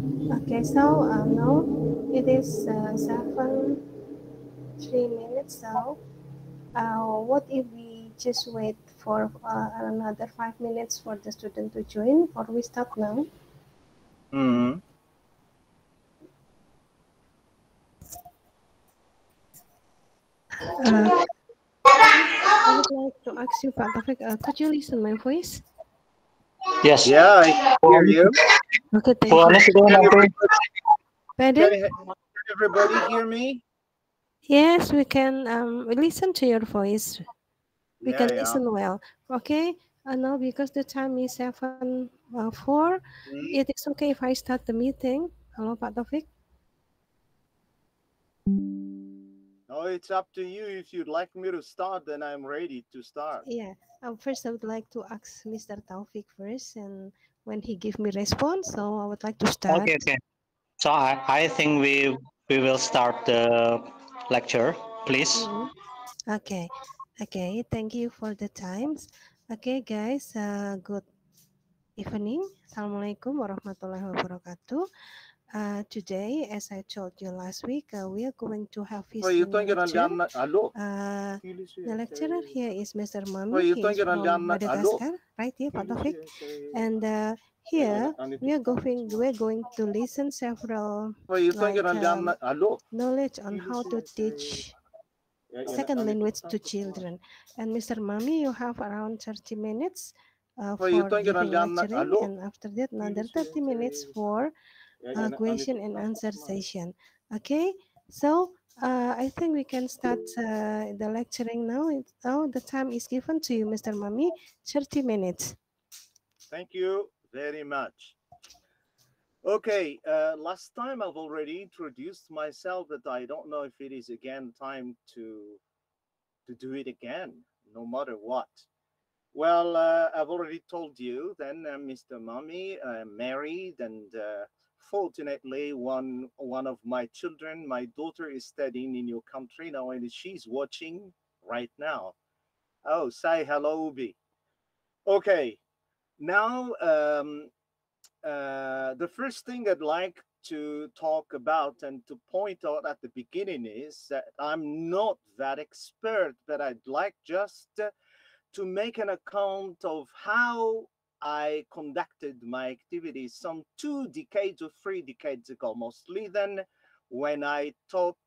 Okay, so now it is 3 minutes. So, what if we just wait for another 5 minutes for the student to join, or we start now? Mm-hmm. I would like to ask you, Pak Taufik, could you listen my voice? Yes. Yeah, I hear you. Okay, thank For you. honest itu nanti Pardon? Can everybody hear me? Yes, we can listen to your voice. We Yeah, can yeah. listen well. Okay. Now because the time is 7:04, it is okay if I start the meeting. Hello, Pak Taufik. No, it's up to you. If you'd like me to start, then I'm ready to start. Yeah. First, I would like to ask Mr. Taufik first, and when he give me response, so I would like to start. okay. So I think we will start the lecture, please. Mhm. Okay. Okay. Thank you for the times. Okay, guys. Good evening. Assalamualaikum warahmatullahi wabarakatuh. Today, as I told you last week, we are going to have his lecture. The lecturer here is Mr. Mamy. He is from Madagascar, right here, Pak Taufik. And here we're going to listen several knowledge on how to teach second language to children. And Mr. Mamy, you have around 30 minutes for giving lecturing, and after that another 30 minutes for question and answer session. Okay, so I think we can start the lecturing now. Now the time is given to you, Mr. Mamy, 30 minutes. Thank you very much. Okay, last time I've already introduced myself, but I don't know if it is again time to do it again, no matter what. Well, I've already told you. Then, Mr. Mamy, married, and fortunately, one of my children, my daughter, is studying in your country now, and she's watching right now. Oh, say hello, Ubi. Okay, now the first thing I'd like to talk about and to point out at the beginning is that I'm not that expert, but I'd like just to make an account of how I conducted my activities some 2 decades or 3 decades ago, mostly then when I taught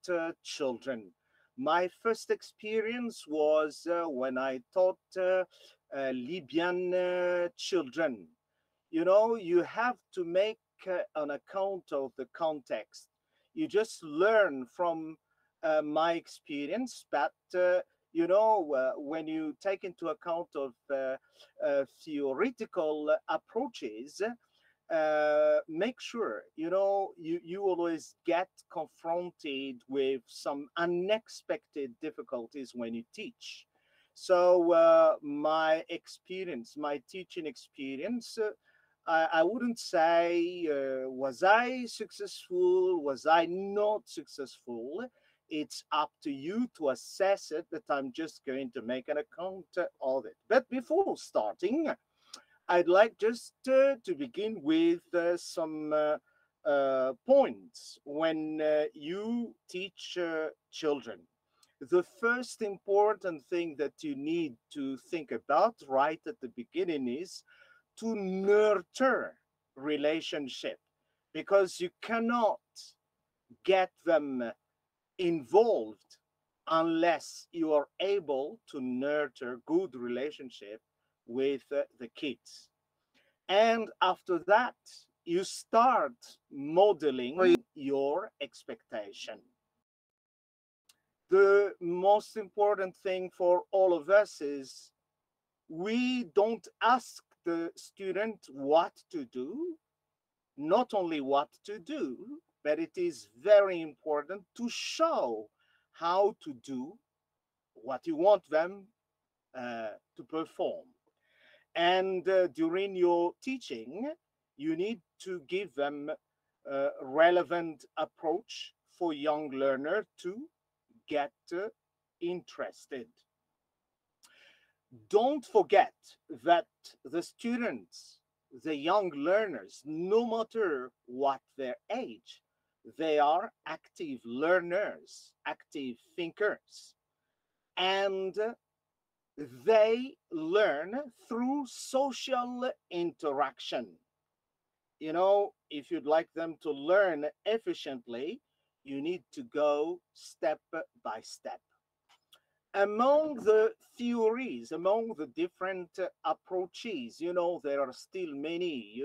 children. My first experience was when I taught Libyan children. You know, you have to make an account of the context. You just learn from my experience, but when you take into account of theoretical approaches, make sure you always get confronted with some unexpected difficulties when you teach. So my experience, my teaching experience, I wouldn't say was I successful, was I not successful. It's up to you to assess it, but I'm just going to make an account of it. But before starting, I'd like just to begin with some points when you teach children. The first important thing that you need to think about right at the beginning is to nurture relationship, because you cannot get them involved unless you are able to nurture good relationship with the kids. And after that, you start modeling your expectation. The most important thing for all of us is we don't ask the student what to do, not only what to do, but it is very important to show how to do what you want them to perform. And during your teaching, you need to give them a relevant approach for young learner to get interested. Don't forget that the students the young learners, no matter what their age, they are active learners, active thinkers, and they learn through social interaction. You know, if you'd like them to learn efficiently, you need to go step by step. Among the theories, among the different approaches, there are still many,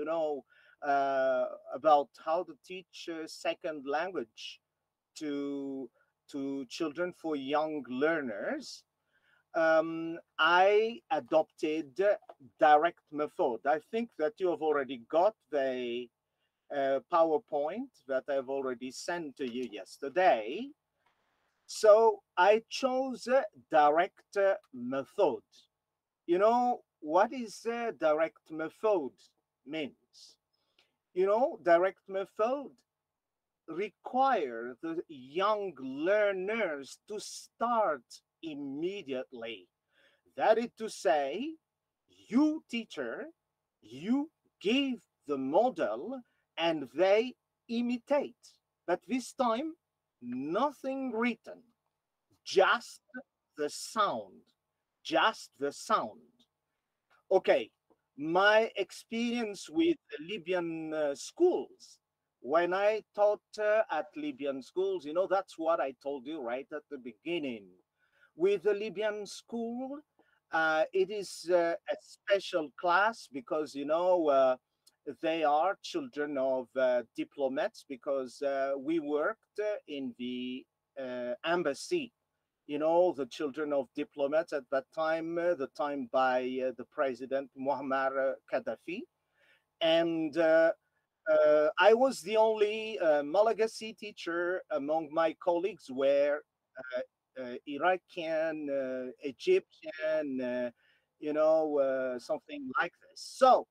about how to teach second language to children, for young learners. I adopted direct method. I think that you have already got the PowerPoint that I've already sent to you yesterday. So I chose direct method. You know what is direct method means? Direct method require the young learners to start immediately. That is to say, you teacher, you give the model and they imitate. But this time, nothing written, just the sound, just the sound. Okay, my experience with Libyan schools, when I taught at Libyan schools, that's what I told you right at the beginning. With the Libyan school, it is a special class because, they are children of diplomats, because we worked in the embassy, the children of diplomats at that time, the time by the president Muammar Gaddafi. And I was the only Malagasy teacher among my colleagues, where Iraqian, Egyptian, something like this. So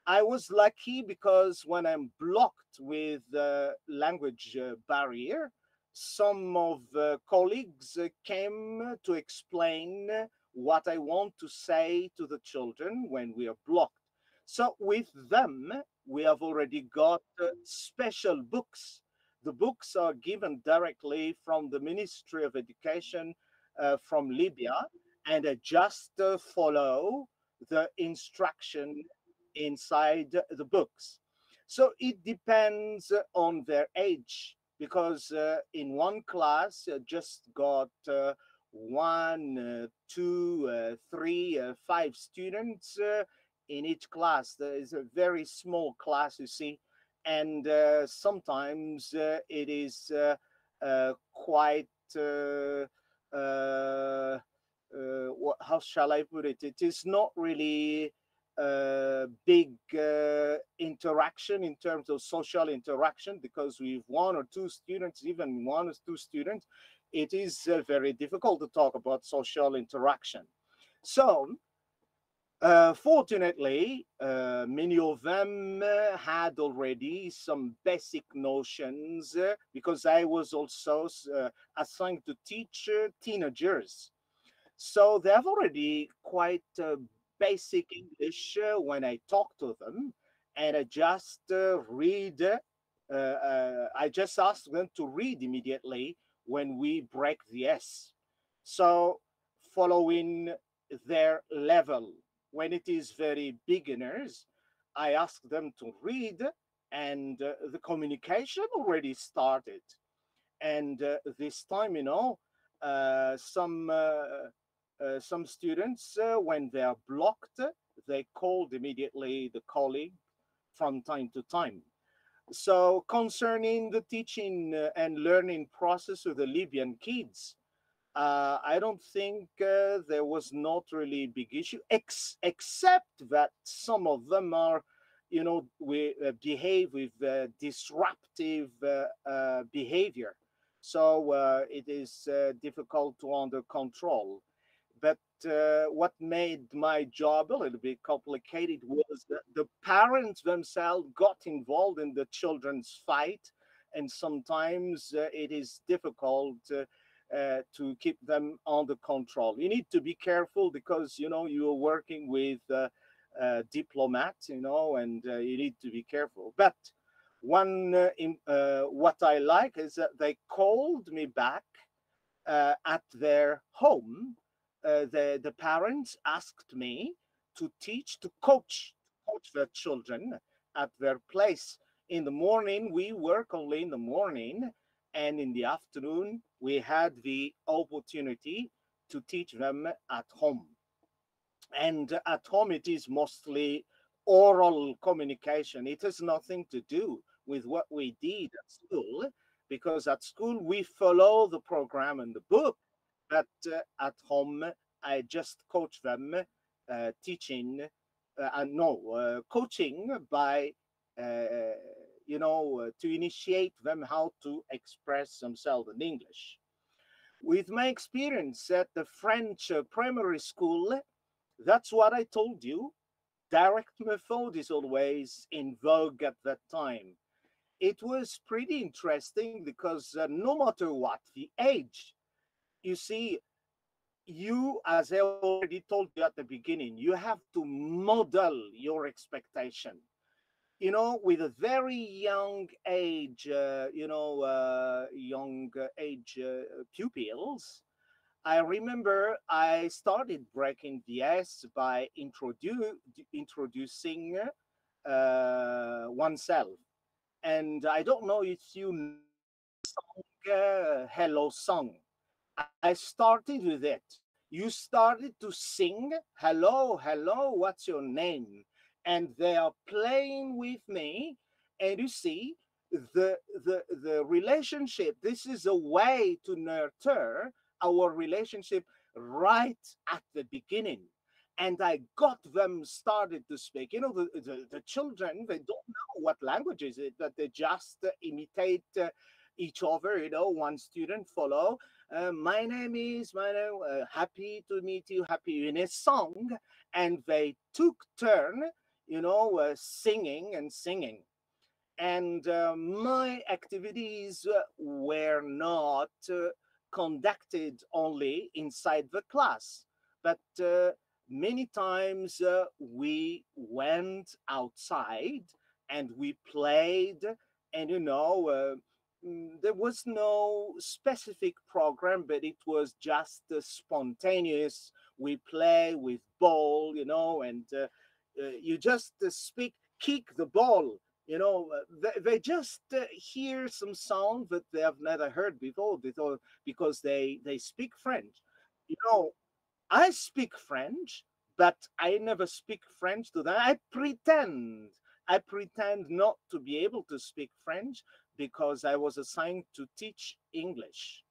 I was lucky because when I'm blocked with the language barrier, some of the colleagues came to explain what I want to say to the children when we are blocked. So with them, we have already got special books. The books are given directly from the Ministry of Education from Libya, and just follow the instruction inside the books. So it depends on their age, because in one class just got one, two, three, five students in each class. There is a very small class, you see, and sometimes it is quite how shall I put it? It is not really big interaction in terms of social interaction, because with one or two students, even one or two students, it is very difficult to talk about social interaction. So fortunately, many of them had already some basic notions, because I was also assigned to teach teenagers. So they have already quite basic English when I talk to them, and I just read. I just ask them to read immediately when we break the S. So following their level, when it is very beginners, I ask them to read, and the communication already started. And this time, some students, when they are blocked, they called immediately the colleague from time to time. So concerning the teaching and learning process of the Libyan kids, I don't think there was not really a big issue, except that some of them are, we behave with disruptive behavior. So it is difficult to under control. But what made my job a little bit complicated was that the parents themselves got involved in the children's fight, and sometimes it is difficult to keep them under control. You need to be careful, because you are working with diplomat, and you need to be careful. But what I like is that they called me back at their home. The parents asked me to coach their children at their place. In the morning, we work only in the morning, and in the afternoon, we had the opportunity to teach them at home. And at home, it is mostly oral communication. It has nothing to do with what we did at school, because at school we follow the program and the book, but at home I just coach them, teaching, no, coaching by, to initiate them how to express themselves in English. With my experience at the French primary school, that's what I told you. Direct method is always in vogue at that time. It was pretty interesting because no matter what the age, you see, you, as I already told you at the beginning, you have to model your expectation. With a very young age, pupils, I remember I started breaking the ice by introducing oneself. And I don't know if you know Hello Song. I started with it. You started to sing, hello, hello, what's your name? And they are playing with me. And you see, the relationship, this is a way to nurture our relationship right at the beginning. And I got them started to speak. The children, they don't know what language is it, but they just imitate each other. One student follow, my name is, happy to meet you, happy, in a song. And they took turn, singing and singing. And my activities were not conducted only inside the class, but many times we went outside and we played. And there was no specific program, but it was just spontaneous. We play with ball, and you just kick the ball. They just hear some sound that they have never heard before, because they speak French. I speak French, but I never speak French to them. I pretend not to be able to speak French because I was assigned to teach English.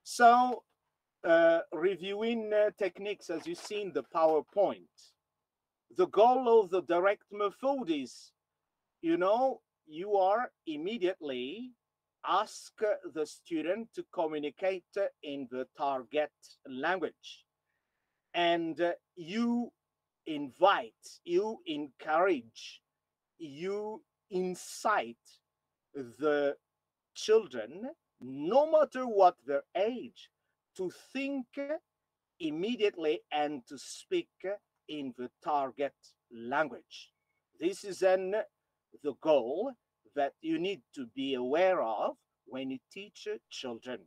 So, reviewing techniques, as you see in the PowerPoint, the goal of the direct method is, you are immediately ask the student to communicate in the target language. And you invite, you encourage, you incite the children, no matter what their age, to think immediately and to speak in the target language. This is then the goal that you need to be aware of when you teach children.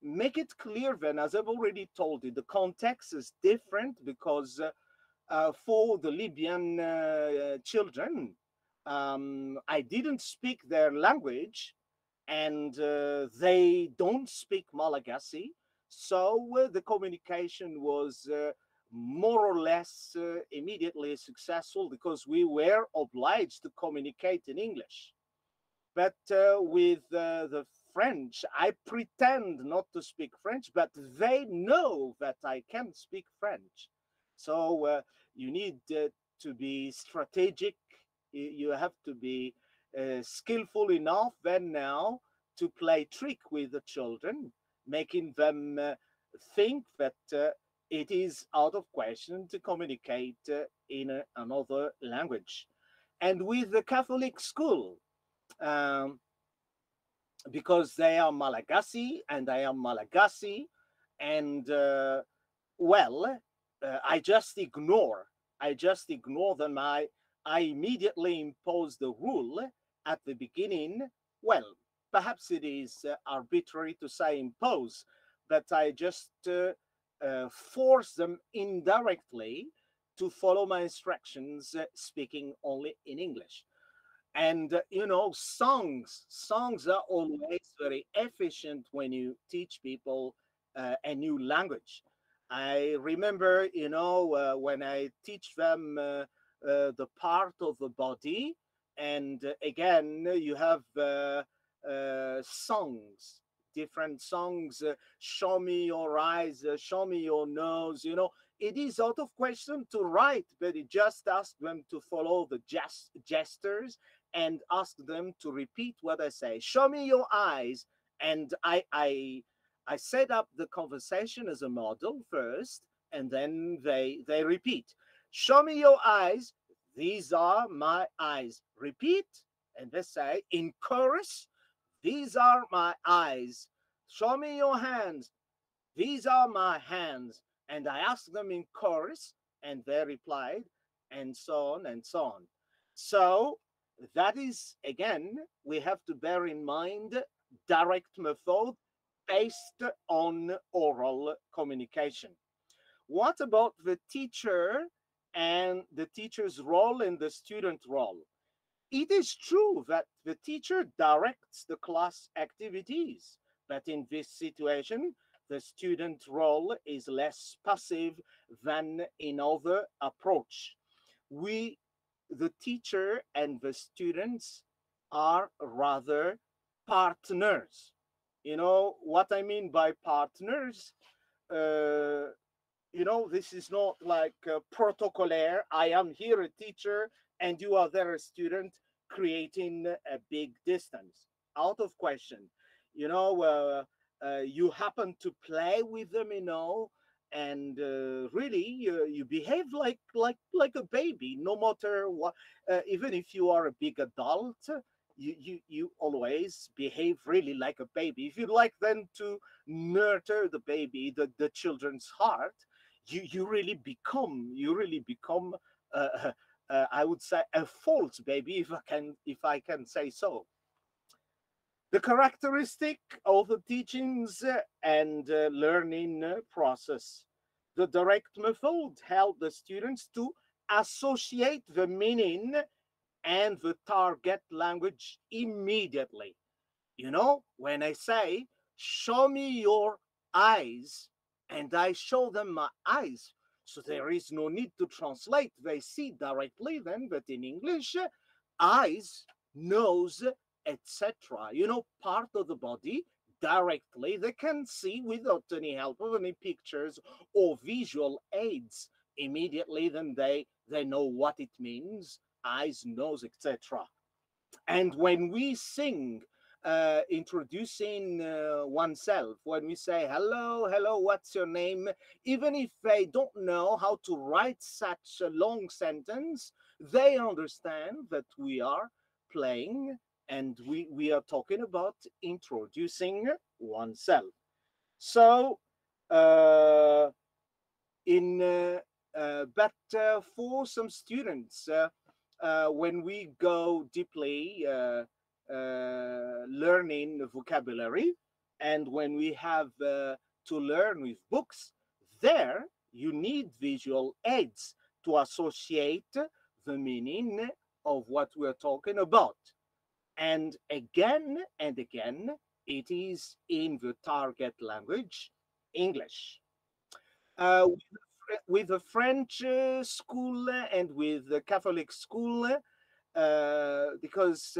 Make it clear then, as I've already told you, the context is different because for the Libyan children, I didn't speak their language, and they don't speak Malagasy. So the communication was more or less immediately successful because we were obliged to communicate in English. But with the French, I pretend not to speak French, but they know that I can speak French. So you need to be strategic. You have to be skillful enough then now to play trick with the children, making them think that it is out of question to communicate in another language. And with the Catholic school, because they are Malagasy and I am Malagasy, and well, I just ignore. I just ignore them. I immediately impose the rule at the beginning. Well, perhaps it is arbitrary to say impose, but I just force them indirectly to follow my instructions, speaking only in English. And songs are always very efficient when you teach people a new language. I remember, when I teach them the part of the body, and again, you have songs, different songs. Show me your eyes, show me your nose. It is out of question to write, but it just asks them to follow the gestures and ask them to repeat what I say. Show me your eyes, and I set up the conversation as a model first, and then they repeat. Show me your eyes. These are my eyes. Repeat, and they say in chorus. These are my eyes. Show me your hands. These are my hands. And I asked them in chorus, and they replied, and so on and so on. So that is, again, we have to bear in mind direct method based on oral communication. What about the teacher and the teacher's role and the student role? It is true that the teacher directs the class activities, but in this situation, the student role is less passive than in other approach. The teacher and the students are rather partners. You know what I mean by partners? Uh, this is not like protocolaire. I am here a teacher and you are there a student, creating a big distance. Out of question. You happen to play with them, and really you behave like a baby, no matter what. Even if you are a big adult, you always behave really like a baby. If you like then to nurture the baby, the children's heart, you really become I would say a false baby, if I can say so. The characteristic of the teachings and learning process. The direct method help the students to associate the meaning and the target language immediately. When I say, show me your eyes, and I show them my eyes, so there is no need to translate. They see directly then, but in English, eyes, nose, etc. Part of the body directly they can see without any help of any pictures or visual aids. Immediately then they know what it means, eyes, nose, etc. And when we sing, introducing oneself, when we say hello, what's your name, even if they don't know how to write such a long sentence, they understand that we are playing and we are talking about introducing oneself. So for some students, when we go deeply learning vocabulary, and when we have to learn with books, there you need visual aids to associate the meaning of what we're talking about. And again, it is in the target language, English. With the French school and with the Catholic school, because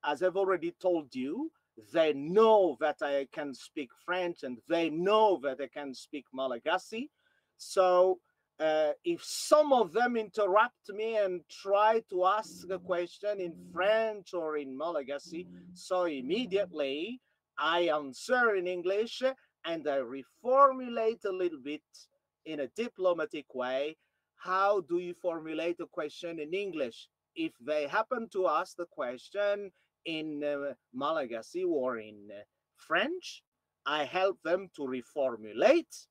as I've already told you, they know that I can speak French and they know that I can speak Malagasy. So if some of them interrupt me and try to ask a question in French or in Malagasy, so immediately I answer in English and I reformulate a little bit in a diplomatic way. How do you formulate a question in English? If they happen to ask the question in Malagasy or in French, I help them to reformulate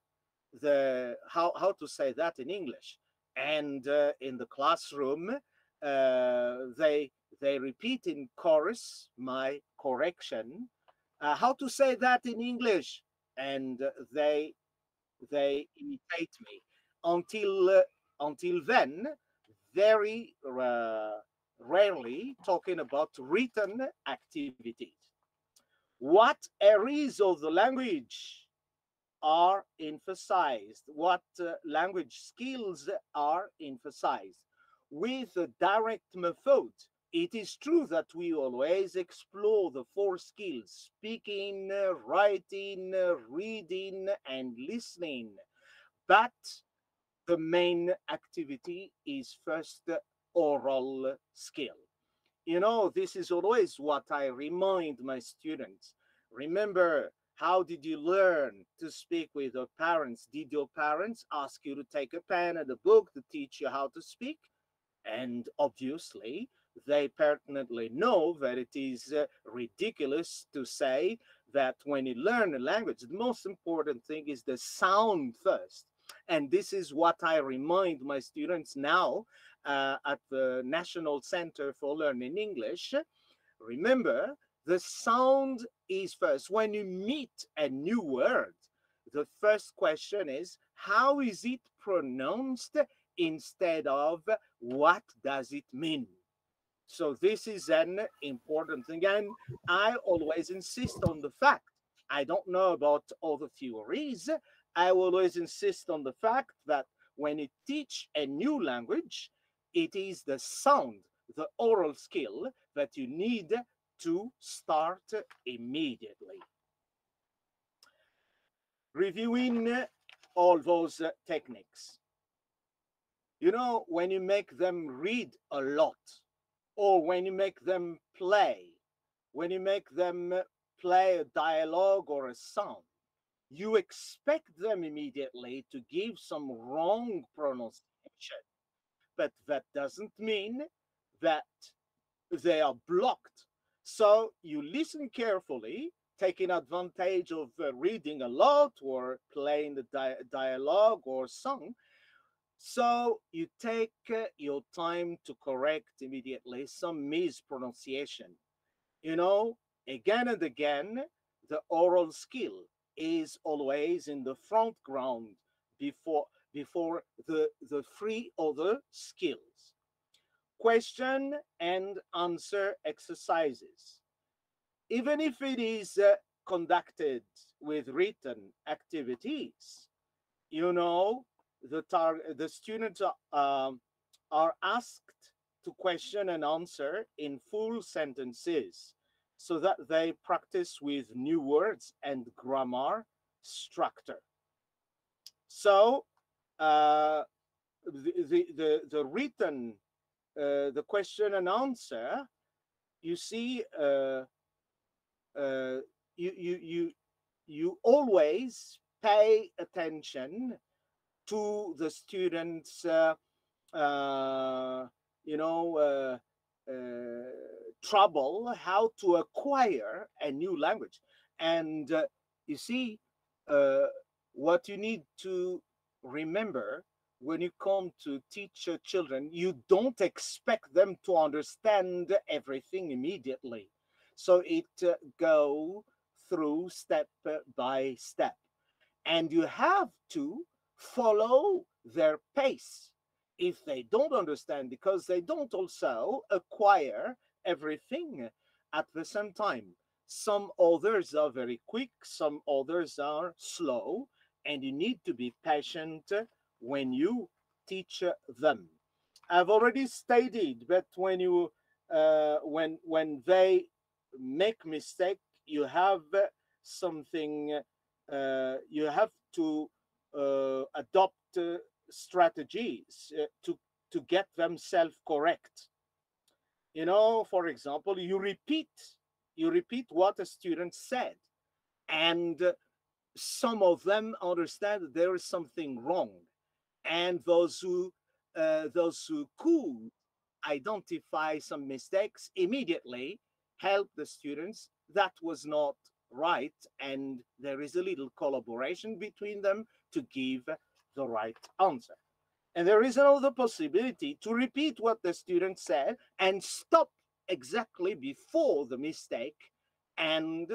how to say that in English. And in the classroom, they repeat in chorus my correction. How to say that in English? And they imitate me until then, very rarely talking about written activities. What areas of the language are emphasized? What language skills are emphasized? With a direct method, it is true that we always explore the four skills: speaking, writing, reading, and listening. But the main activity is first oral skill. You know, this is always what I remind my students. Remember, how did you learn to speak with your parents? Did your parents ask you to take a pen and a book to teach you how to speak? And obviously, they pertinently know that it is ridiculous to say that when you learn a language, the most important thing is the sound first. And this is what I remind my students now at the National Center for Learning English. Remember, the sound is first. When you meet a new word, the first question is, how is it pronounced, instead of what does it mean? So this is an important thing. And I always insist on the fact, I don't know about other theories, I always insist on the fact that when you teach a new language, it is the sound, the oral skill that you need to start immediately. Reviewing all those techniques. You know, when you make them read a lot, or when you make them play, when you make them play a dialogue or a song, you expect them immediately to give some wrong pronunciation, but that doesn't mean that they are blocked. So you listen carefully, taking advantage of reading a lot or playing the dialogue or song. So you take your time to correct immediately some mispronunciation. You know, again and again, the oral skill is always in the front ground before the three other skills. Question and answer exercises. Even if it is conducted with written activities, you know, the students are asked to question and answer in full sentences so that they practice with new words and grammar structure. So the written, the question and answer, you see, uh, you always pay attention to the students, uh, you know, trouble how to acquire a new language. And you see, uh, what you need to remember when you come to teach children, you don't expect them to understand everything immediately. So it go through step by step, and you have to follow their pace if they don't understand, because they don't also acquire everything at the same time. Some others are very quick, some others are slow, and you need to be patient when you teach them. I've already stated that when they make mistake, you have something, you have to adopt strategies to get them self-correct. You know, for example, you repeat what a student said, and some of them understand that there is something wrong, and those who could identify some mistakes immediately help the students that was not right, and there is a little collaboration between them to give the right answer. And there is another possibility to repeat what the student said and stop exactly before the mistake, and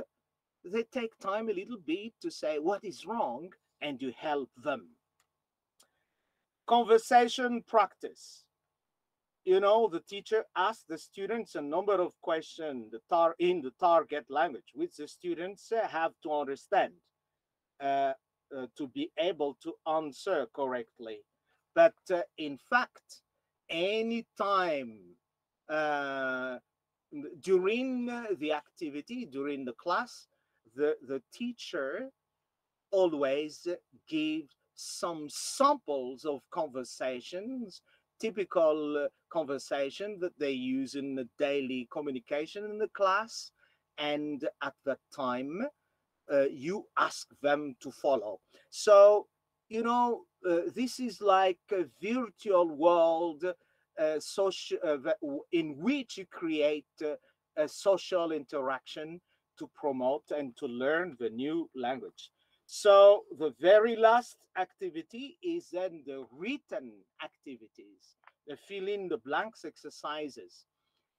they take time a little bit to say what is wrong, and you help them. Conversation practice. You know, the teacher asks the students a number of questions in the target language, which the students have to understand to be able to answer correctly. But in fact, any time uh, during the activity, during the class, the teacher always gives some samples of conversations, typical conversation that they use in the daily communication in the class, and at that time you ask them to follow. So, you know, this is like a virtual world in which you create a social interaction to promote and to learn the new language. So the very last activity is then the written activities, the fill in the blanks exercises.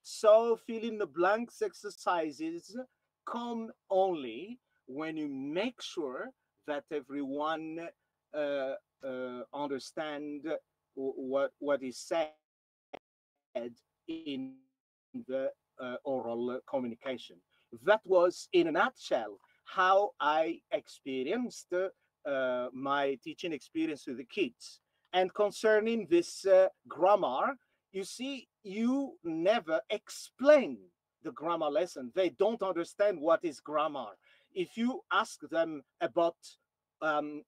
So fill in the blanks exercises come only when you make sure that everyone understand what is said in the oral communication. That was, in a nutshell, how I experienced my teaching experience with the kids. And concerning this grammar, you see, you never explain the grammar lesson. They don't understand what is grammar. If you ask them about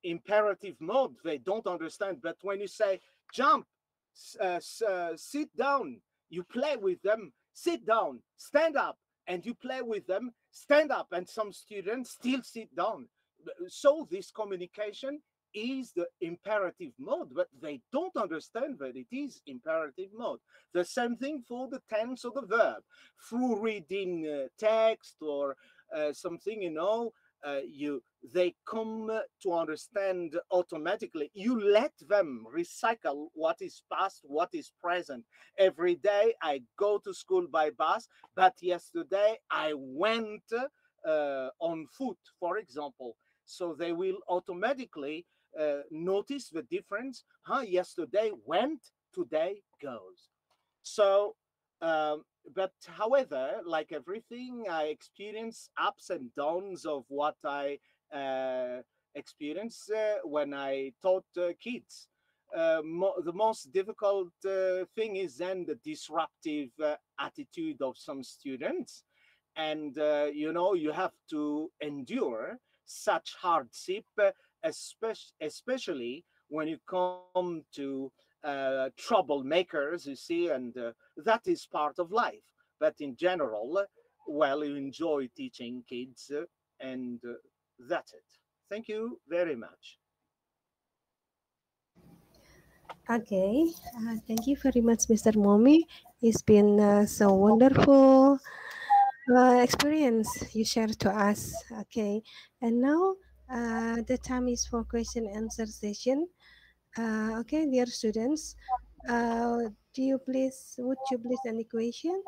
imperative mode, they don't understand. But when you say jump, sit down, you play with them, sit down, stand up, and you play with them, stand up, and some students still sit down. So this communication is the imperative mode, but they don't understand that it is imperative mode. The same thing for the tense of the verb. Through reading text or something, you know, they come to understand automatically. You let them recycle what is past, what is present. Every day I go to school by bus, but yesterday I went on foot, for example. So they will automatically notice the difference. Yesterday went, today goes. So, but however, like everything, I experience ups and downs of what I experienced when I taught kids. The most difficult thing is then the disruptive attitude of some students. And, you know, you have to endure such hardship, especially when you come to troublemakers, you see, and that is part of life. But in general, well, you enjoy teaching kids, and that's it. Thank you very much. Okay, thank you very much, Mr. Momi. It's been so wonderful experience you shared to us. Okay, and now the time is for question and answer session. Okay, dear students, would you please any question?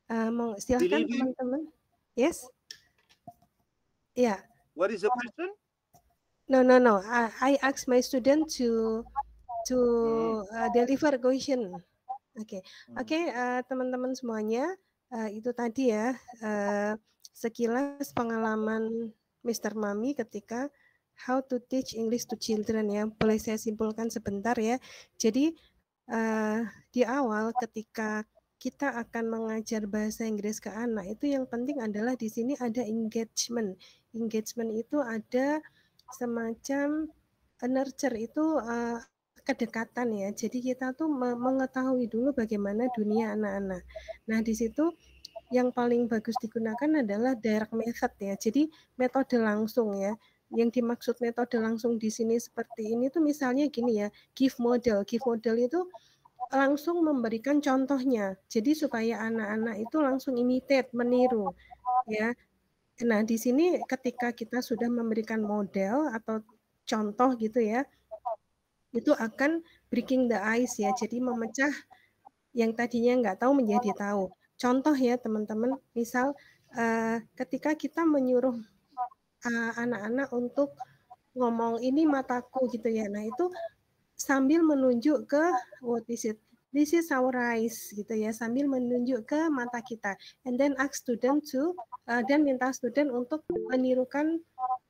Silahkan Believe you? teman-teman. Yes? Yeah. What is the question? No. I asked my student to Mm, deliver question. Oke, mm. oke, teman-teman semuanya, itu tadi ya sekilas pengalaman Mr. Mami ketika how to teach English to children ya. Boleh saya simpulkan sebentar ya. Jadi di awal ketika kita akan mengajar bahasa Inggris ke anak, itu yang penting adalah di sini ada engagement. Engagement itu ada semacam nurture itu kedekatan ya. Jadi kita tuh mengetahui dulu bagaimana dunia anak-anak. Nah, di situ yang paling bagus digunakan adalah direct method ya. Jadi metode langsung ya. Yang dimaksud metode langsung di sini seperti ini tuh misalnya gini ya, give model. Give model itu langsung memberikan contohnya. Jadi supaya anak-anak itu langsung imitate, meniru ya. Nah, di sini ketika kita sudah memberikan model atau contoh gitu ya, itu akan breaking the ice ya, jadi memecah yang tadinya nggak tahu menjadi tahu. Contoh ya teman-teman, misal ketika kita menyuruh anak-anak untuk ngomong ini mataku gitu ya, nah itu sambil menunjuk ke what is it? This is our eyes gitu ya, sambil menunjuk ke mata kita, and then ask student to dan minta student untuk menirukan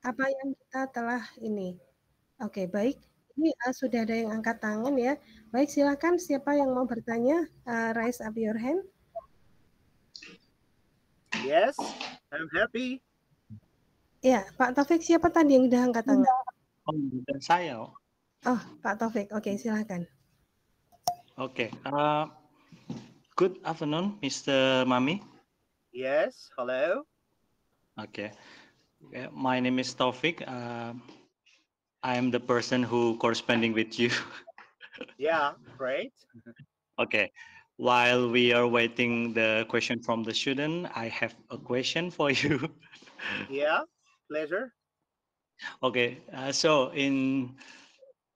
apa yang kita telah ini. Oke, baik. Ini sudah ada yang angkat tangan ya. Baik, silakan siapa yang mau bertanya, raise up your hand. Yes, I'm happy. Ya, Pak Taufik, siapa tadi yang udah angkat tangan? Oh, bukan saya. Oh, Pak Taufik. Oke, silakan. Okay. Good afternoon, Mr. Mamy. Yes, hello. Okay. My name is Taufik. I am the person who corresponding with you. Yeah, great. Okay. While we are waiting the question from the student, I have a question for you. Yeah, pleasure. Okay. So in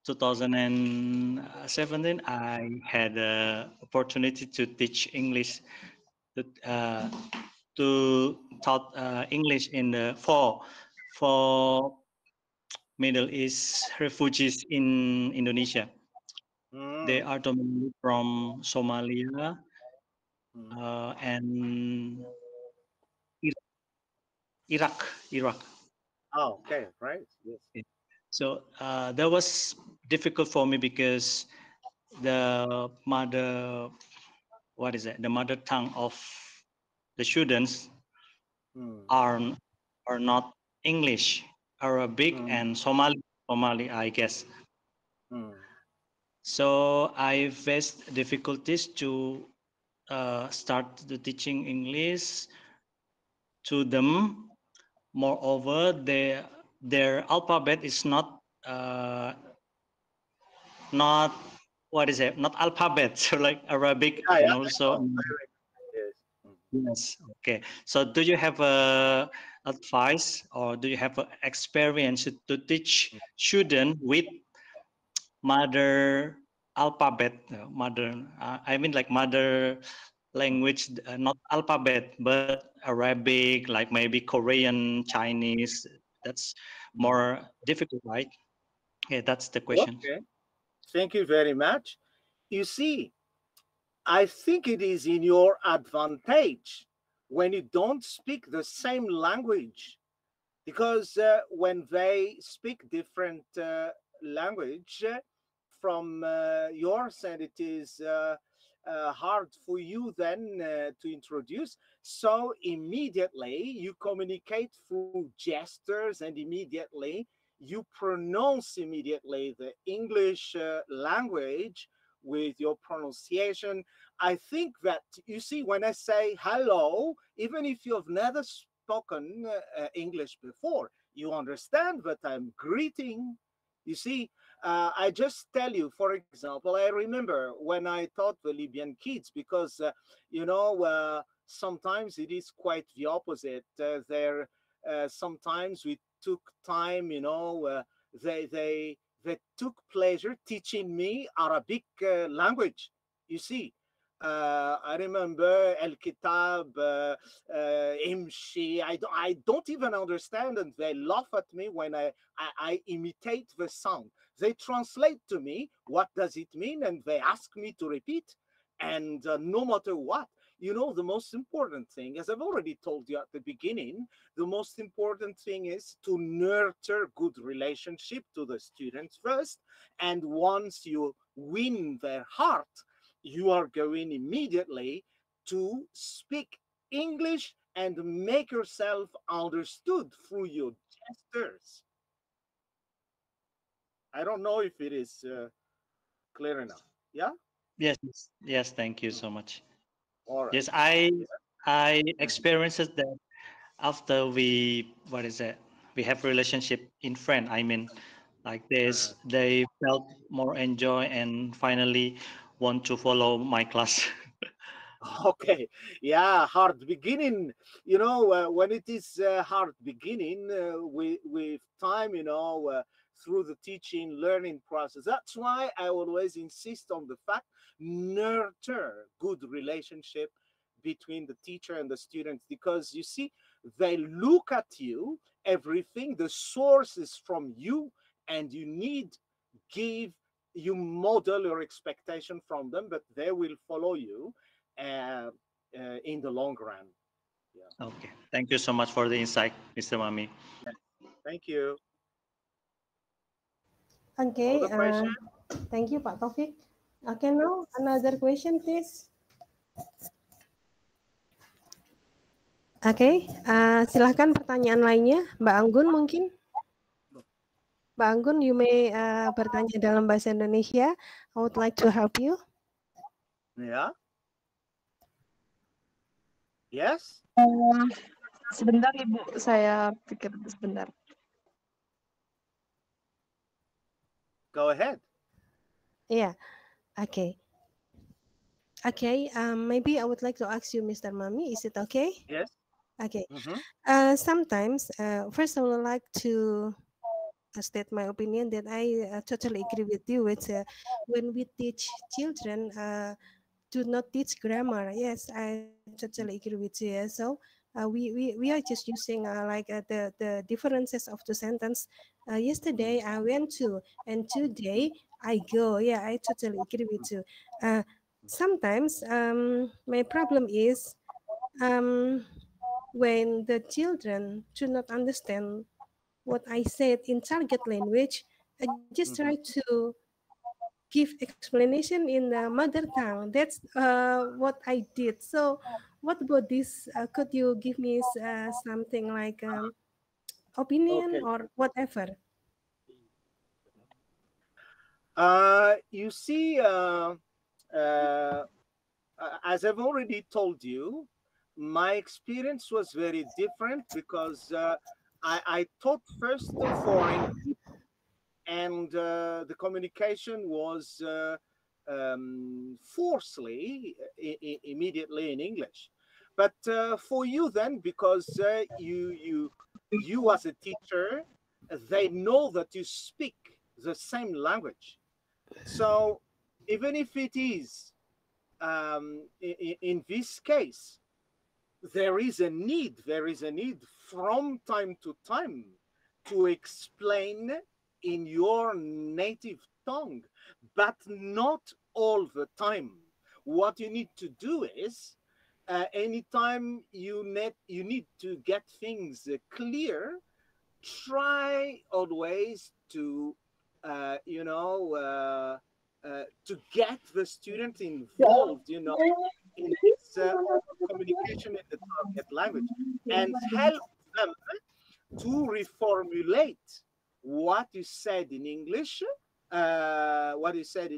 2017, I had the opportunity to teach English to taught English in the for Middle East refugees in Indonesia. They Mm. are dominantly from Somalia and Iraq. Oh, okay, right. Yes. So that was difficult for me because the mother, what is it? The mother tongue of the students Mm. are not English, Arabic, and Somali, I guess. Mm. So I faced difficulties to start the teaching English to them. Moreover, their alphabet is not what is it? Not alphabet, so like Arabic Yeah, and yeah, I also know. Yes. Mm. yes. Okay. So do you have a advice or do you have a experience to teach student with mother alphabet, mother? I mean like mother language, not alphabet, but Arabic, like maybe Korean, Chinese. That's Mm. more difficult, right? Yeah, that's the question. Okay. Thank you very much. You see, I think it is in your advantage when you don't speak the same language, because when they speak different language from your side, it is hard for you then to introduce. So immediately you communicate through gestures, and immediately you pronounce immediately the English language with your pronunciation. I think that, you see, when I say hello, even if you've never spoken English before, you understand that I'm greeting. You see, I just tell you, for example, I remember when I taught the Libyan kids, because, sometimes it is quite the opposite. Sometimes we took time, they took pleasure teaching me Arabic language. You see, I remember El Kitab, Imshi. I don't even understand, and they laugh at me when I imitate the sound. They translate to me what does it mean, and they ask me to repeat. And no matter what, the most important thing, as I've already told you at the beginning, the most important thing is to nurture good relationship to the students first. And once you win their heart, you are going immediately to speak English and make yourself understood through your gestures. I don't know if it is clear enough. Yeah? Yes, yes. Thank you so much. All right. Yes, I Yeah. I experienced that after we what is it? We have relationship in friend. I mean, like this, they felt more enjoy and finally want to follow my class. Okay, yeah, hard beginning. When it is hard beginning, with time, through the teaching learning process. That's why I always insist on the fact, nurture good relationship between the teacher and the students, because you see, they look at you, everything, the source is from you, and you need give you model your expectation from them, but they will follow you in the long run. Yeah. Okay. Thank you so much for the insight, Mr. Mamy. Thank you. Okay, Other question? thank you, Pak Taufik. Okay, now another question, please. Oke, silahkan pertanyaan lainnya, Mbak Anggun mungkin. Mbak Anggun, you may bertanya dalam bahasa Indonesia. I would like to help you. Yeah. Yes. Sebentar Ibu, saya pikir sebentar. Go ahead. Yeah. Okay. Okay. Maybe I would like to ask you, Mr. Mamy. Is it okay? Yes. Okay. Mm-hmm. Sometimes, first I would like to state my opinion that I totally agree with you. With when we teach children, do not teach grammar. Yes, I totally agree with you. Yeah. So we are just using the differences of the sentence. Yesterday I went to, and today I go. Yeah, I totally agree with you. Sometimes my problem is when the children do not understand what I said in target language, I just try to give explanation in the mother tongue. That's what I did. So what about this? Could you give me something like opinion Okay. or whatever? You see, as I've already told you, my experience was very different because I taught first foreign, and the communication was forcefully immediately in English. But for you then, because you as a teacher, they know that you speak the same language. So even if it is in this case, there is a need from time to time to explain in your native tongue, but not all the time. What you need to do is, anytime you need to get things clear, try always to to get the student involved, in this communication in the target language, and help them to reformulate what you said in English, what you said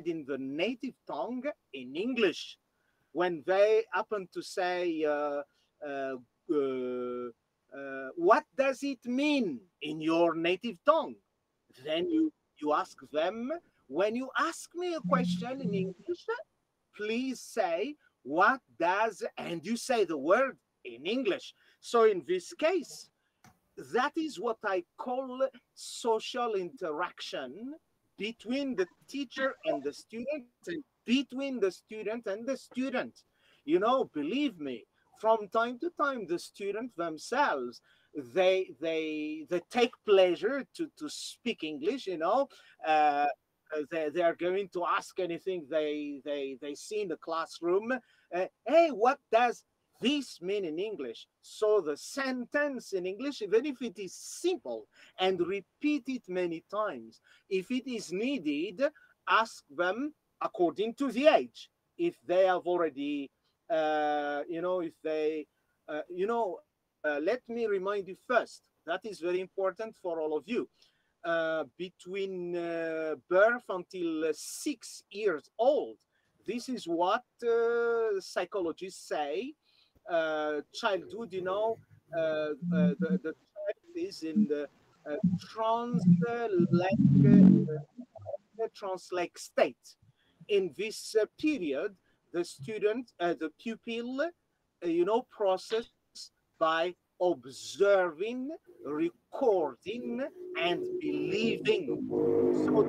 in the native tongue in English. When they happen to say, what does it mean in your native tongue? Then you ask them, when you ask me a question in English, please say, what does, and you say the word in English. So in this case, that is what I call social interaction between the teacher and the student, and between the student and the student. Believe me, from time to time, the students themselves, they take pleasure to speak English. They are going to ask anything they see in the classroom. Hey, what does this mean in English? So the sentence in English, even if it is simple, and repeat it many times. If it is needed, ask them according to the age. If they have already, let me remind you first, that is very important for all of you. Between birth until 6 years old, this is what psychologists say. Childhood, the child is in the trance-like state. In this period, the pupil, process by observing, recording, and believing. So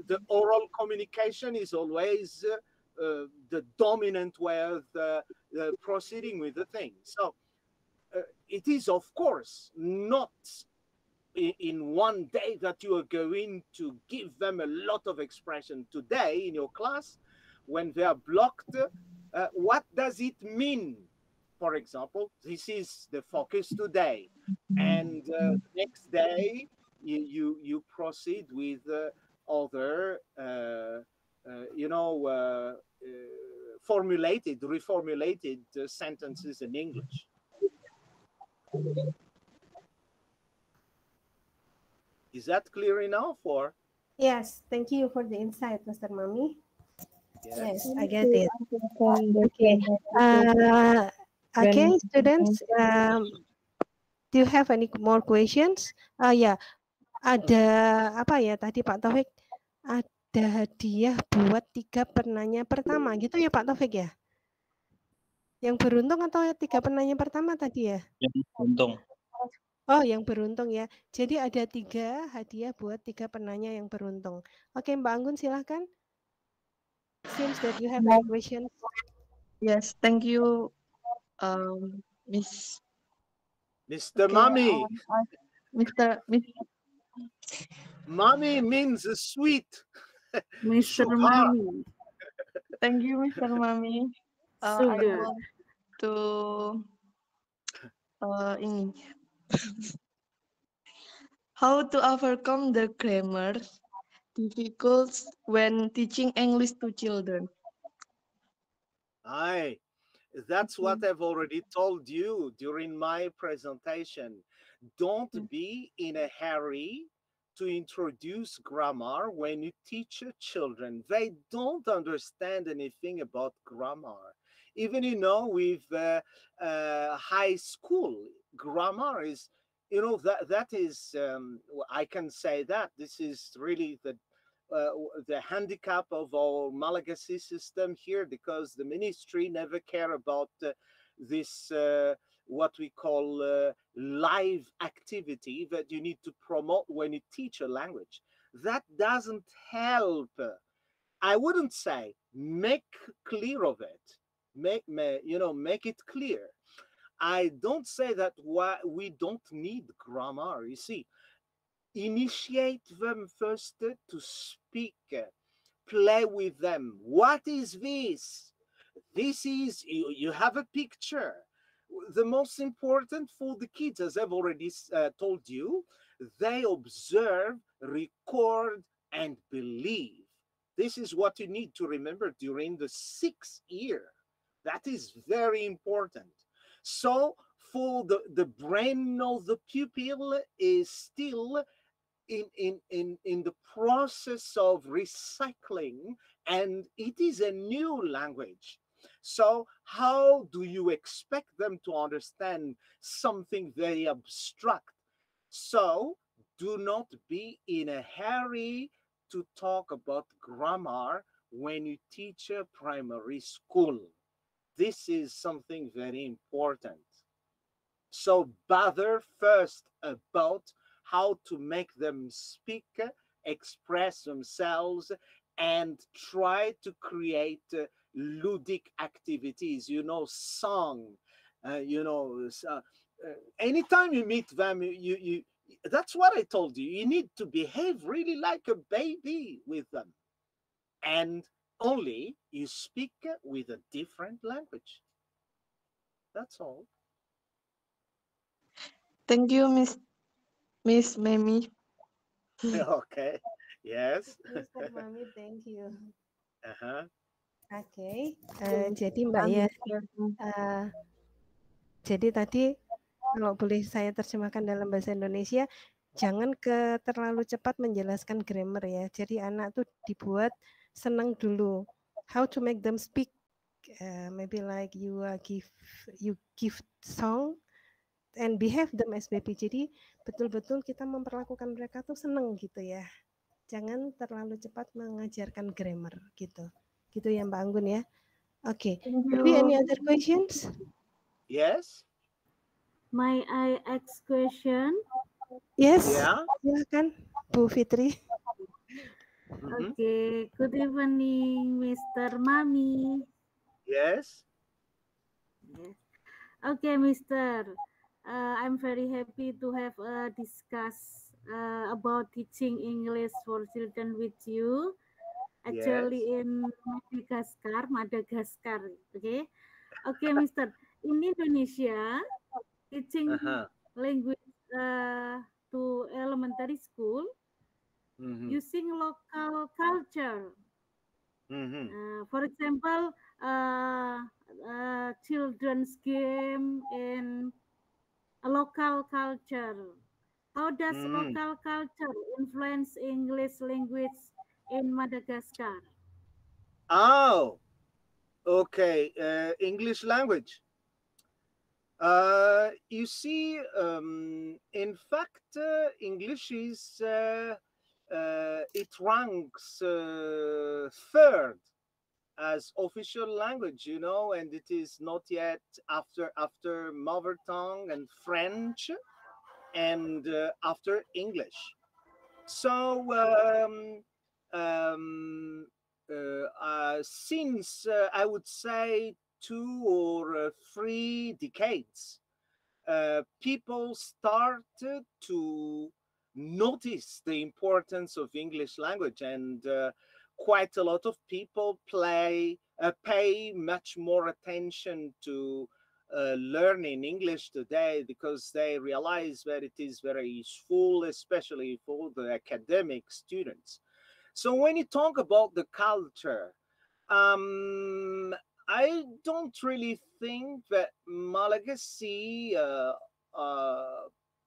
the oral communication is always the dominant way of proceeding with the thing. So it is, of course, not in one day that you are going to give them a lot of expression. Today in your class, when they are blocked, what does it mean? For example, this is the focus today, and next day you proceed with other reformulated sentences in English. Is that clear enough, or? Yes, thank you for the insight, Mr. Mamy. Yes, I get it. Okay. Okay, students, do you have any more questions? Ya, ada apa ya tadi Pak Taufik? Ada hadiah buat 3 penanya pertama, gitu ya Pak Taufik ya? Yang beruntung atau 3 penanya pertama tadi ya? Yang beruntung. Oh, yang beruntung ya. Jadi ada 3 hadiah buat 3 penanya yang beruntung. Oke, Mbak Anggun silahkan. Seems that you have any questions. Yes, thank you, Miss. Mr. Mamy. Mr. Mamy means sweet. Mr. Sugar. Mamy. Thank you, Mr. Mamy. I Sugar. want to ini. How to overcome the grammar difficulties when teaching English to children? Aye, that's what I've already told you during my presentation. Don't be in a hurry to introduce grammar when you teach your children. They don't understand anything about grammar. Even, with high school, grammar is, that is, I can say that this is really the handicap of our Malagasy system here, because the ministry never care about this what we call live activity that you need to promote when you teach a language. That doesn't help. I wouldn't say make clear of it. Make it clear. I don't say that we don't need grammar. You see, initiate them first to speak, play with them. What is this? This is, you have a picture. The most important for the kids, as I've already told you, they observe, record, and believe. This is what you need to remember during the 6th year. That is very important. So for the brain of the pupil is still in the process of recycling, and it is a new language. So how do you expect them to understand something very abstract? So do not be in a hurry to talk about grammar when you teach a primary school. This is something very important. So bother first about how to make them speak, express themselves, and try to create ludic activities, song, anytime you meet them, you that's what I told you. You need to behave really like a baby with them. And only you speak with a different language. That's all. Thank you, Miss Mamy. Okay. Yes. Mr. Mamy, thank you. Okay. Jadi Mbak ya, jadi tadi kalau boleh saya terjemahkan dalam bahasa Indonesia, jangan terlalu cepat menjelaskan grammar ya. Jadi anak tuh dibuat senang dulu. How to make them speak? Maybe like you give song and behave them as baby. Jadi betul-betul kita memperlakukan mereka tuh senang gitu ya. Jangan terlalu cepat mengajarkan grammar gitu. Gitu ya Mbak Anggun ya. Oke. Maybe any other questions? Yes. May I ask question? Yes, Yeah. silakan Bu Fitri. Mm-hmm. Okay. Good evening, Mr. Mami. Yes. Yes. Okay, Mister. I'm very happy to have discuss about teaching English for children with you. Yes. Actually, in Madagascar. Okay, okay, Mister. In Indonesia, teaching Uh-huh. language to elementary school Mm-hmm. using local culture. Mm-hmm. For example, children's game and a local culture. How does Mm-hmm. local culture influence English language in Madagascar? Oh, okay. English language. You see, in fact, English is it ranks third as official language, you know, and it is not yet after mother tongue and French and after English. So since I would say 2 or 3 decades, people started to notice the importance of English language, and quite a lot of people pay much more attention to learning English today because they realize that it is very useful, especially for the academic students. So when you talk about the culture, um, I don't really think that Malagasy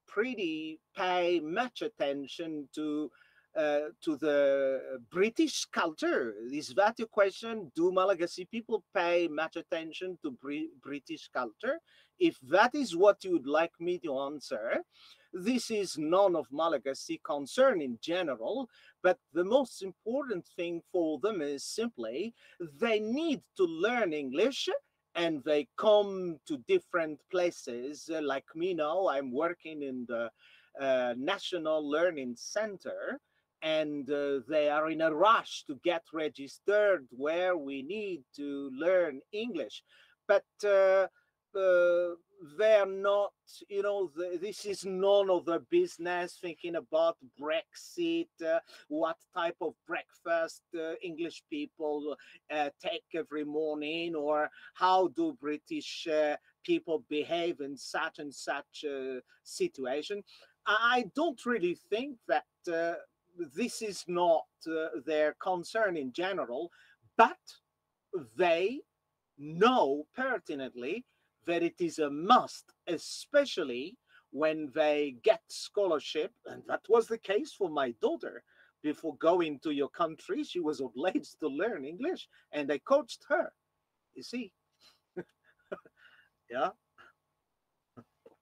pretty pay much attention to the British culture. Is that your question? Do Malagasy people pay much attention to British culture? If that is what you would like me to answer, this is none of Malagasy concern in general, but the most important thing for them is simply they need to learn English and they come to different places. Like me now, I'm working in the National Learning Center, and they are in a rush to get registered where we need to learn English. But they're not, you know, this is none of their business thinking about Brexit, what type of breakfast English people take every morning, or how do British people behave in such and such situation. I don't really think that this is not their concern in general, but they know pertinently that it is a must, especially when they get scholarship. And that was the case for my daughter. Before going to your country, she was obliged to learn English, and I coached her. You see? Yeah.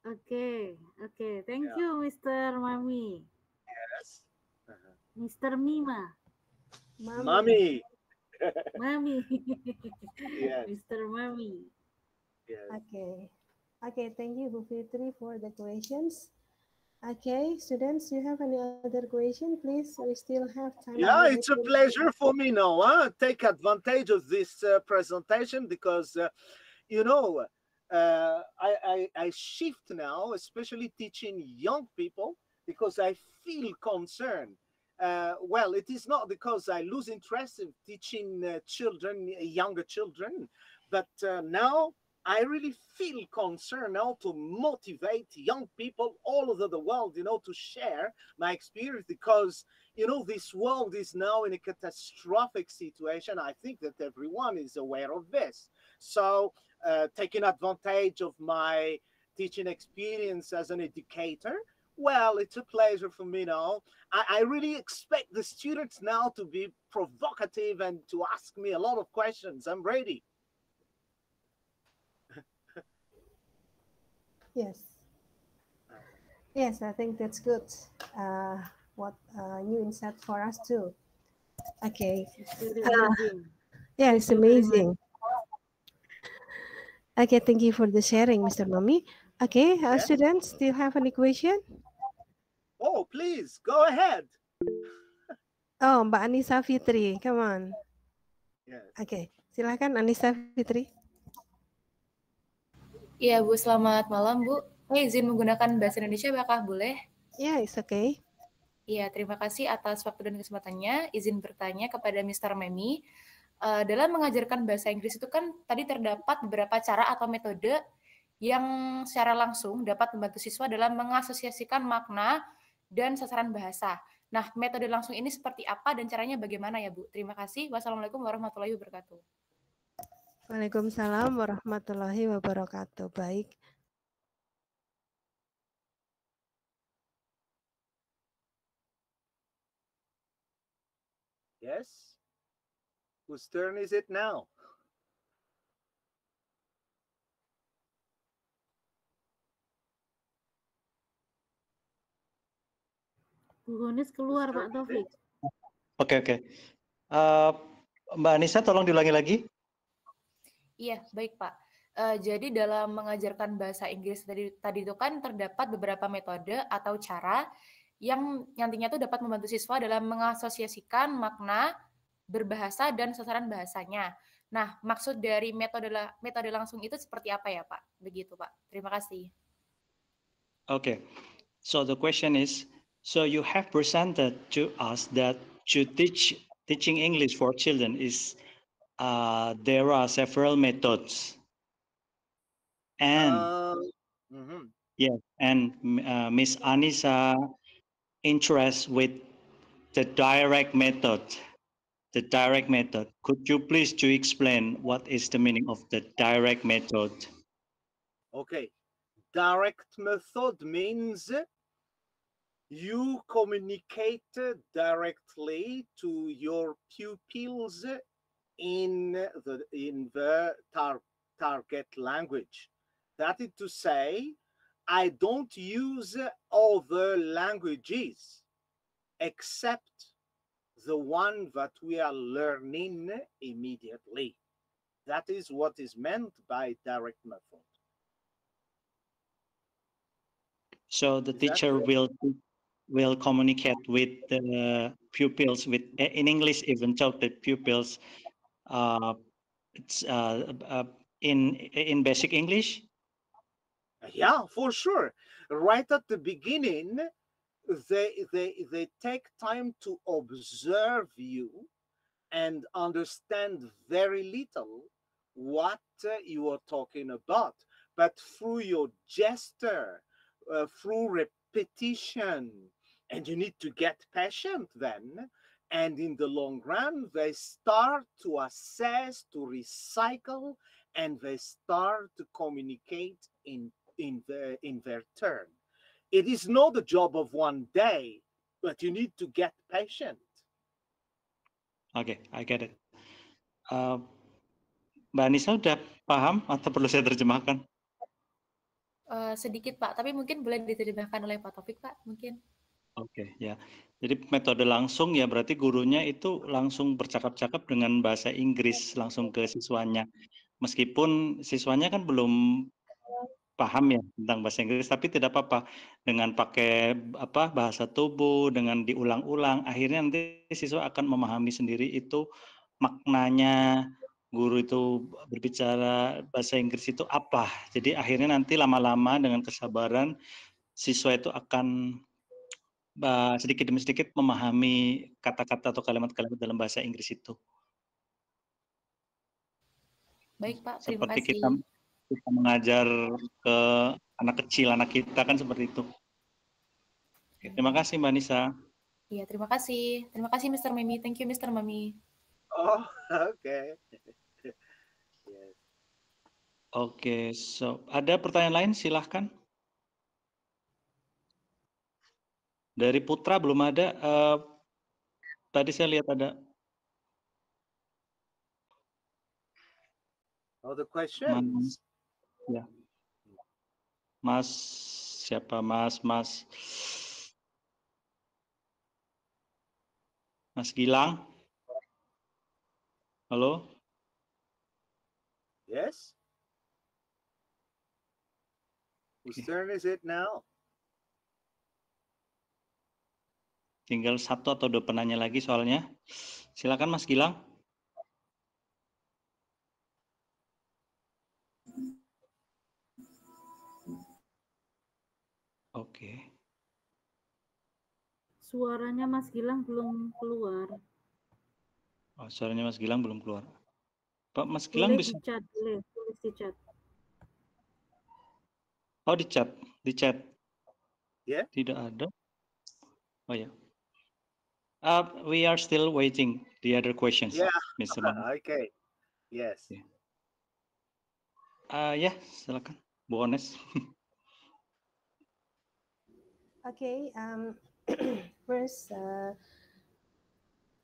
Okay, okay. Thank Yeah. you, Mr. Mami. Yes. Uh-huh. Mr. Mima. Mami. Mommy. Mami. Yes. Mr. Mami. Yes. Okay. Okay, thank you, Bu Fitri, for the questions. Okay, students, you have any other question? Please, we still have time a Yeah, little it's a bit. pleasure for me now. Take advantage of this presentation because, you know, I shift now, especially teaching young people, because I feel concerned. Well, it is not because I lose interest in teaching children, younger children, but now I really feel concerned now to motivate young people all over the world, you know, to share my experience because, you know, this world is now in a catastrophic situation. I think that everyone is aware of this. So, taking advantage of my teaching experience as an educator, well, it's a pleasure for me now. I really expect the students now to be provocative and to ask me a lot of questions. I'm ready. Yes. Yes, I think that's good. What new insight for us too. Okay. It's very amazing. Yeah, Thank it's you very much. amazing. Okay, thank you for the sharing, Mr. Mamy. Okay, Yes. students, do you have any question? Oh, please go ahead. Oh, Mbak Anissa Fitri, come on. Yes. Oke, silakan Anissa Fitri. Iya, Bu, selamat malam, Bu. Saya izin menggunakan bahasa Indonesia, apakah boleh? Ya, it's okay. Iya, terima kasih atas waktu dan kesempatannya. Izin bertanya kepada Mr. Mamy. Dalam mengajarkan bahasa Inggris itu kan tadi terdapat beberapa cara atau metode yang secara langsung dapat membantu siswa dalam mengasosiasikan makna dan sasaran bahasa. Nah, metode langsung ini seperti apa dan caranya bagaimana ya, Bu? Terima kasih. Wassalamualaikum warahmatullahi wabarakatuh. Waalaikumsalam warahmatullahi wabarakatuh. Baik. Yes. Whose turn is it now? Bu Hunis keluar, Pak Taufik. Oke. Mbak Anissa, tolong diulangi lagi. Iya, baik Pak. Jadi dalam mengajarkan bahasa Inggris tadi itu kan terdapat beberapa metode atau cara yang nantinya itu dapat membantu siswa dalam mengasosiasikan makna, berbahasa, dan sasaran bahasanya. Nah, maksud dari metode langsung itu seperti apa ya Pak? Begitu Pak. Terima kasih. Okay. So the question is, so you have presented to us that to teaching English for children is there are several methods, and yes, and Miss Anissa interest with the direct method. The direct method. Could you please to explain what is the meaning of the direct method? Okay, direct method means you communicate directly to your pupils in the target language. That is to say, I don't use other languages except the one that we are learning immediately. That is what is meant by direct method. So the teacher will communicate with the pupils with in English, even though the pupils it's in basic English. Yeah, for sure. Right at the beginning, they take time to observe you and understand very little what you are talking about. But through your gesture, through repetition, and you need to get patient then. And in the long run, they start to assess, to recycle, and they start to communicate in their turn. It is not the job of one day, but you need to get patient. Okay, I get it. Mbak Anissa udah paham atau perlu saya terjemahkan? Sedikit Pak, tapi mungkin boleh diterjemahkan oleh Pak Taufik Pak, mungkin. Oke, ya. Jadi metode langsung ya berarti gurunya itu langsung bercakap-cakap dengan bahasa Inggris langsung ke siswanya. Meskipun siswanya kan belum paham ya tentang bahasa Inggris, tapi tidak apa-apa dengan pakai bahasa tubuh, dengan diulang-ulang, akhirnya nanti siswa akan memahami sendiri itu maknanya guru itu berbicara bahasa Inggris itu apa. Jadi akhirnya nanti lama-lama dengan kesabaran siswa itu akan sedikit demi sedikit memahami kata-kata atau kalimat-kalimat dalam bahasa Inggris itu. Baik Pak, terima Seperti kasih. kita mengajar ke anak kecil, anak kita kan seperti itu. Oke, terima kasih Mbak Nisa. Iya, terima kasih. Terima kasih Mr. Mamy. Thank you Mr. Mamy. Oh, okay. Yes. Oke, so ada pertanyaan lain silahkan. Dari Putra belum ada. Tadi saya lihat ada. Other questions? Ya. Mas siapa Mas Gilang? Halo? Yes. Whose turn is it now? Tinggal satu atau dua penanya lagi soalnya. Silakan Mas Gilang. Oke. Suaranya Mas Gilang belum keluar. Oh, suaranya Mas Gilang belum keluar. Pak Mas Gilang Boleh bisa. di chat, boleh tulis di chat. Oh, di chat. Yeah. Tidak ada. Oh ya. We are still waiting the other questions, Yeah. Mr. Man. Okay. Yes. Ya, silakan, Bu Ones. Okay. First,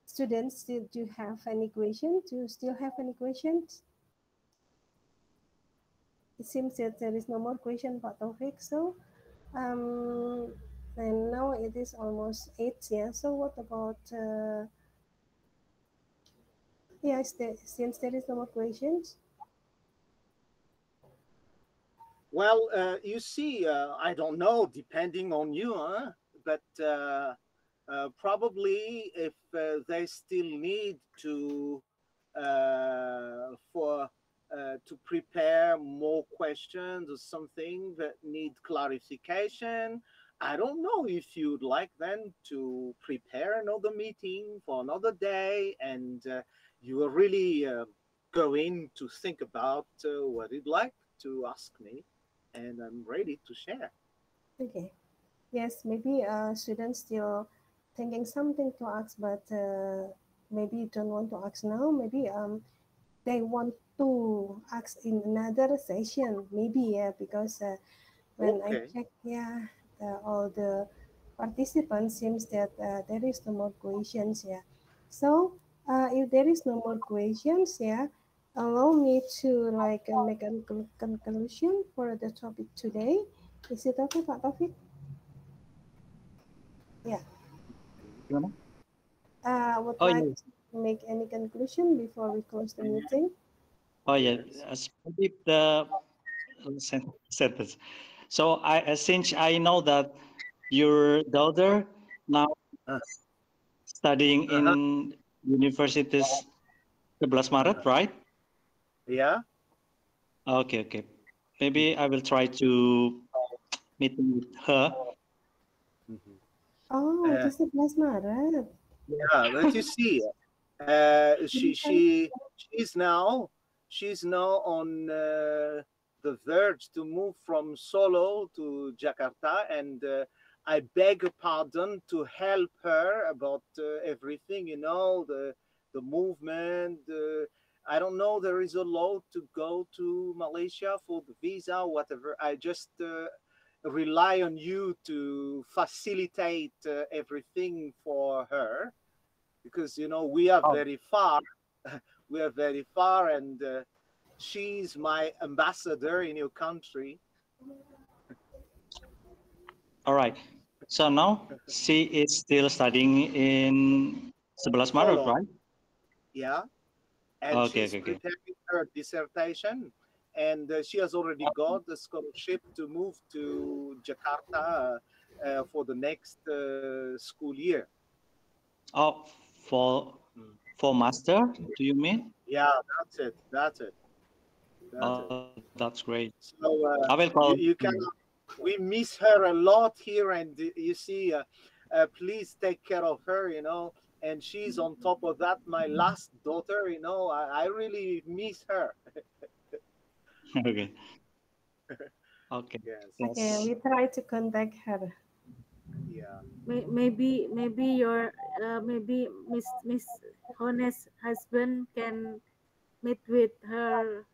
students, do you have any questions? Do you still have any questions? It seems that there is no more question, Pak Taufik. So, and now it is almost 8. Yeah. So, what about? Since there is no more questions. Well, you see, I don't know, depending on you, huh? But probably if they still need to to prepare more questions or something that need clarification, I don't know if you'd like them to prepare another meeting for another day, and you are really going to think about what you'd like to ask me, and I'm ready to share. Okay. Yes, maybe students still thinking something to ask, but maybe don't want to ask now. Maybe they want to ask in another session. Maybe, yeah, because when I check, yeah, all the participants seems that there is no more questions. Yeah. So if there is no more questions, yeah, allow me to like make a conclusion for the topic today. Is it okay, Pak Taufik? Yeah. Would like to make any conclusion before we close the meeting? Oh yeah, skip the sentence. So since I know that your daughter now studying in Universitas 11 Maret, right? Yeah. Okay. Maybe I will try to meet with her. Oh, it is 11 Maret. Yeah, but you see, she's now on the verge to move from Solo to Jakarta, and I beg a pardon to help her about everything. You know, the movement. I don't know. There is a law to go to Malaysia for the visa, whatever. I just rely on you to facilitate everything for her, because you know we are very far. We are very far, and she's my ambassador in your country. All right. So now she is still studying in 11 Maret, right? Yeah. And she's preparing her dissertation, and she has already got the scholarship to move to Jakarta for the next school year. Oh, for master, do you mean? Yeah, that's it. That's great. So I will call you can. We miss her a lot here, and you see, please take care of her. You know, and she's on top of that, my last daughter. You know, I really miss her. Okay. Yes. Okay, we try to contact her. Yeah. Maybe your maybe Miss Honest husband can meet with her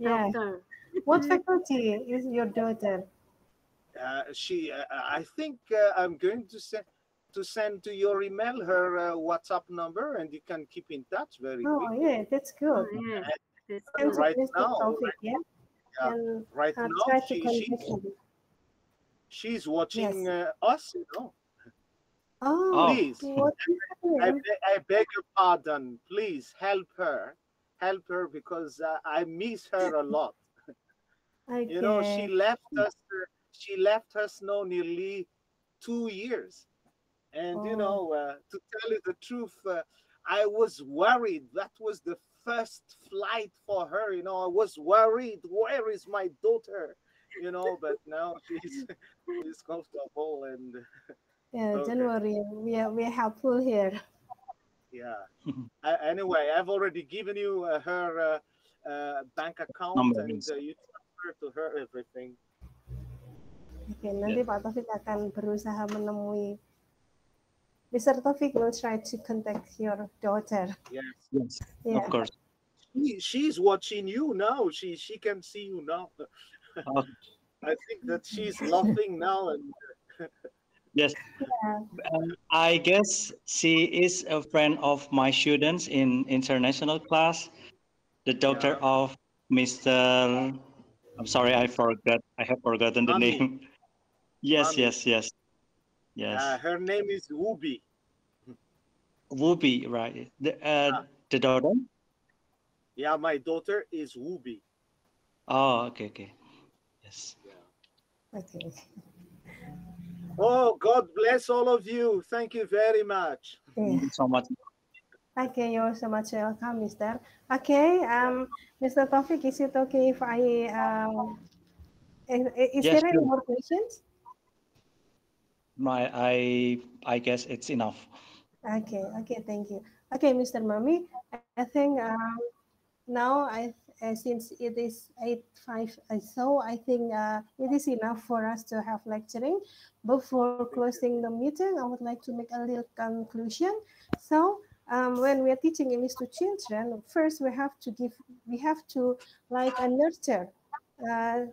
daughter. What faculty is your daughter? I think I'm going to send to your email her WhatsApp number, and you can keep in touch very quickly. Oh yeah, that's good. And right now, she's watching us, you know. Oh, please, I beg your pardon. Please help her because I miss her a lot. Okay. You know, she left us she left us now nearly 2 years. And, to tell you the truth, I was worried. That was the first flight for her. I was worried. Where is my daughter? But now she's comfortable and Yeah, okay. don't worry. We are helpful here. Yeah. Anyway, I've already given you her bank account, and you transfer to her everything. Oke, nanti Pak Taufik akan berusaha menemui. Mr. Taufik will try to contact your daughter. Yes. Yeah. Of course. She's watching you now. She can see you now. I think that she's laughing now. And Yes. Yeah. I guess she is a friend of my students in international class, the daughter of Mr. I'm sorry, I have forgotten the Mamy. name. Yes, Mamy. yes. Her name is Wubi. Wubi, right? The daughter? Yeah, my daughter is Wubi. Oh, okay. Yes. Yeah. Okay. Oh, God bless all of you. Thank you very much. Thank you so much. Okay, you're so much welcome, Mister. Okay, Mr. Taufik, is it okay if I is Yes, there any sure. more questions? I guess it's enough. Okay, thank you. Okay, Mr. Mamy, I think now since it is 8:05, so I think it is enough for us to have lecturing. Before closing the meeting, I would like to make a little conclusion. So when we are teaching English to children, first we have to like a nurture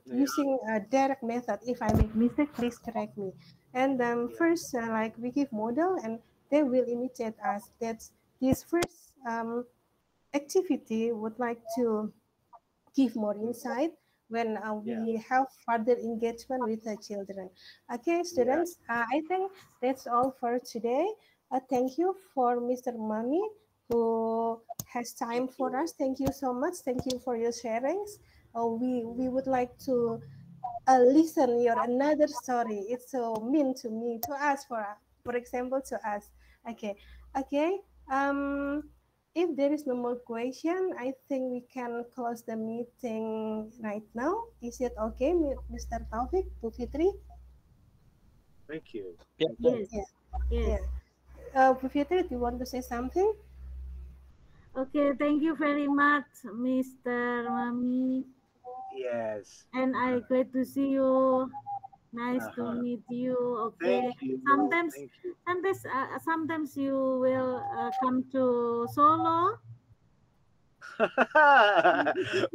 using a direct method. If I make mistake, please correct me. And first, like we give model, and they will imitate us. That's this first activity would like to give more insight when we have further engagement with the children. Okay, students, I think that's all for today. Thank you for Mr. Mamy who has time for us. Thank you so much. Thank you for your sharings. We would like to listen your another story. It's so mean to me, to us, for example, to us. Okay. If there is no more question, I think we can close the meeting right now. Is it okay, Mr. Taufik, Bu Fitri? Thank you. Yes. Bu Fitri, do you want to say something? Okay, thank you very much, Mr. Mamy. Yes. And I glad to see you. Nice to meet you. Okay. Thank you. Sometimes you will come to Solo.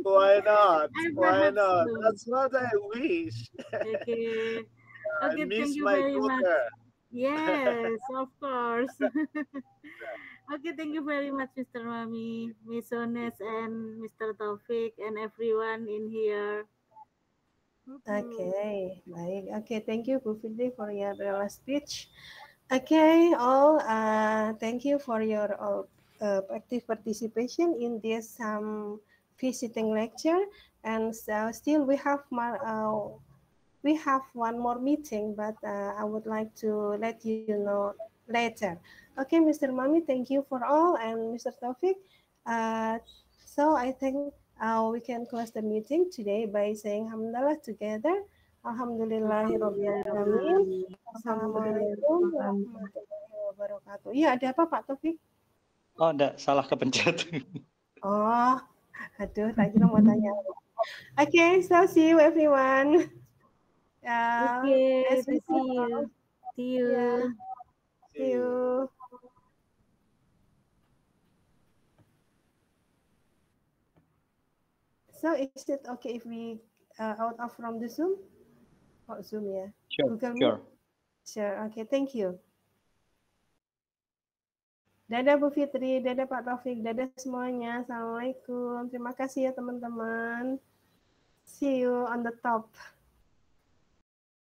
Why not? Why Perhaps not? soon. That's what I wish. Okay. I Okay, miss thank you my very much. daughter. Yes, of course. Okay, thank you very much, Mr. Mamy, Miss Ones, and Mr. Taufik, and everyone in here. Okay, baik. Okay, thank you, Bu Fitri, for your last speech. Okay, all. Thank you for your active participation in this visiting lecture. And still, we have one more meeting, but I would like to let you know later. Okay, Mr. Mamy, thank you for all, and Mr. Taufik. So I think we can close the meeting today by saying Alhamdulillah together. Alhamdulillahirobbilalamin. Assalamualaikum warahmatullahi wabarakatuh. Iya, ada apa Pak Taufik? Oh, enggak, salah kepencet. Oh, aduh, tadi mau tanya. Okay, so see you everyone. Okay, see you. See you. Yeah. See you. So is it okay if we out of from the Zoom? Oh, Zoom ya. Sure, Google sure. Meet? Sure. Okay, thank you. Dadah Bu Fitri, dadah Pak Taufik, dadah semuanya. Assalamualaikum. Terima kasih ya teman-teman. See you on the top.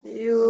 See you.